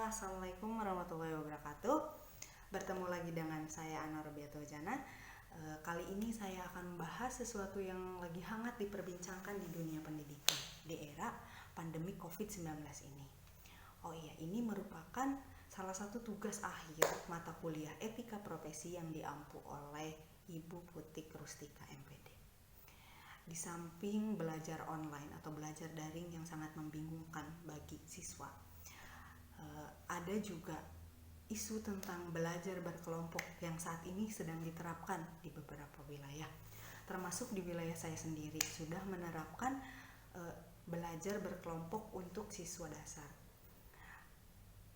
Assalamualaikum warahmatullahi wabarakatuh. Bertemu lagi dengan saya Ana Robiato Jana. Kali ini saya akan membahas sesuatu yang lagi hangat diperbincangkan di dunia pendidikan di era pandemi COVID-19 ini. Oh iya, ini merupakan salah satu tugas akhir mata kuliah etika profesi yang diampu oleh Ibu Putik Rustika MPD. Di samping belajar online atau belajar daring yang sangat membingungkan bagi siswa, ada juga isu tentang belajar berkelompok yang saat ini sedang diterapkan di beberapa wilayah, termasuk di wilayah saya sendiri sudah menerapkan belajar berkelompok untuk siswa dasar.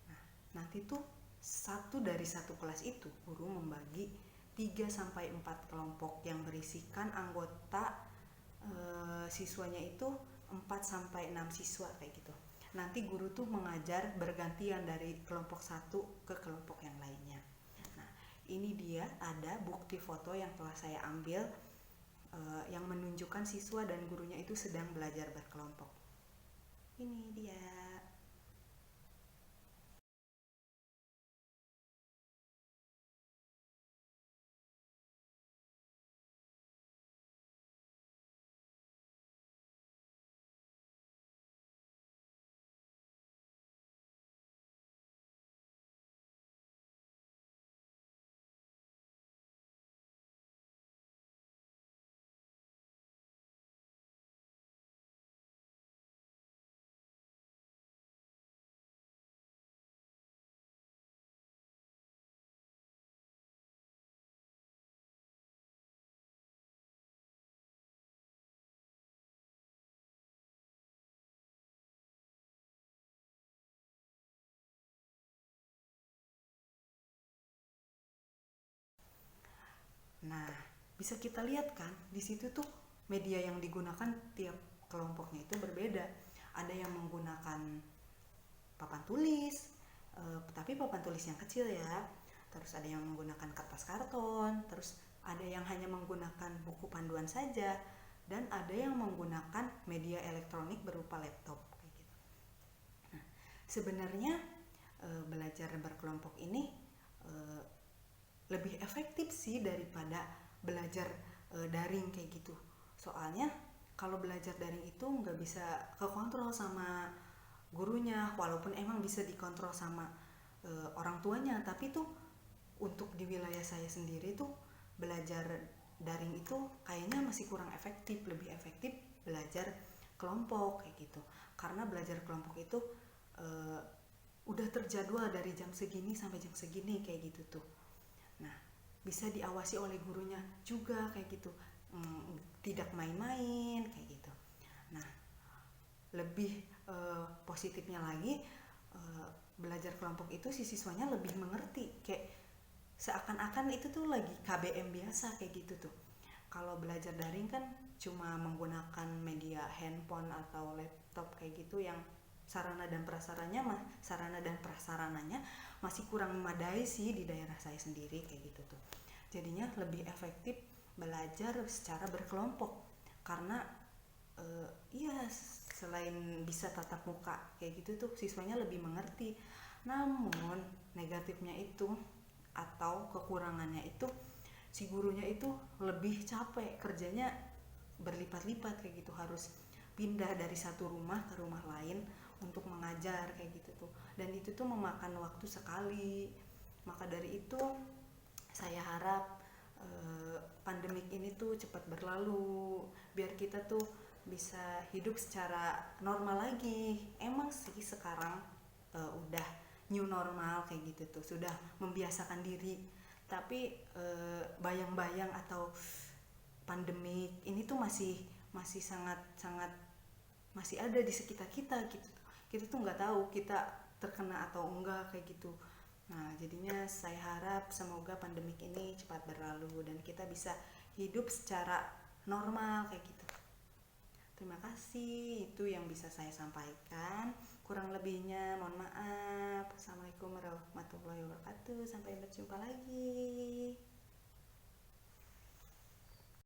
Nah, nanti tuh dari satu kelas itu guru membagi 3-4 kelompok yang berisikan anggota siswanya itu 4-6 siswa kayak gitu. Nanti guru tuh mengajar bergantian dari kelompok satu ke kelompok yang lainnya. Nah, ini dia ada bukti foto yang telah saya ambil yang menunjukkan siswa dan gurunya itu sedang belajar berkelompok. Ini dia. Nah, bisa kita lihat kan di situ tuh media yang digunakan tiap kelompoknya itu berbeda. Ada yang menggunakan papan tulis, tapi papan tulis yang kecil ya. Terus ada yang menggunakan kertas karton, terus ada yang hanya menggunakan buku panduan saja, dan ada yang menggunakan media elektronik berupa laptop kayak gitu. Nah, sebenarnya belajar berkelompok ini lebih efektif sih daripada belajar daring kayak gitu. Soalnya kalau belajar daring itu nggak bisa kekontrol sama gurunya, walaupun emang bisa dikontrol sama orang tuanya, tapi tuh untuk di wilayah saya sendiri tuh belajar daring itu kayaknya masih kurang efektif. Lebih efektif belajar kelompok kayak gitu, karena belajar kelompok itu udah terjadwal dari jam segini sampai jam segini kayak gitu tuh. Nah, bisa diawasi oleh gurunya juga kayak gitu, tidak main-main kayak gitu. Nah, lebih positifnya lagi, belajar kelompok itu si siswanya lebih mengerti, kayak seakan-akan itu tuh lagi KBM biasa kayak gitu tuh. Kalau belajar daring kan cuma menggunakan media handphone atau laptop kayak gitu, yang sarana dan prasarananya masih kurang memadai sih di daerah saya sendiri kayak gitu tuh. Jadinya lebih efektif belajar secara berkelompok, karena iya, selain bisa tatap muka kayak gitu tuh siswanya lebih mengerti. Namun negatifnya itu atau kekurangannya itu, si gurunya itu lebih capek kerjanya, berlipat-lipat kayak gitu, harus pindah dari satu rumah ke rumah lain untuk mengajar kayak gitu tuh, dan itu tuh memakan waktu sekali. Maka dari itu saya harap pandemik ini tuh cepat berlalu biar kita tuh bisa hidup secara normal lagi. Emang sih sekarang udah new normal kayak gitu tuh, sudah membiasakan diri, tapi bayang-bayang atau pandemik ini tuh masih sangat masih ada di sekitar kita gitu. Kita tuh nggak tahu kita terkena atau enggak kayak gitu. Nah, jadinya saya harap semoga pandemik ini cepat berlalu dan kita bisa hidup secara normal kayak gitu. Terima kasih, itu yang bisa saya sampaikan. Kurang lebihnya mohon maaf. Assalamualaikum warahmatullahi wabarakatuh. Sampai berjumpa lagi.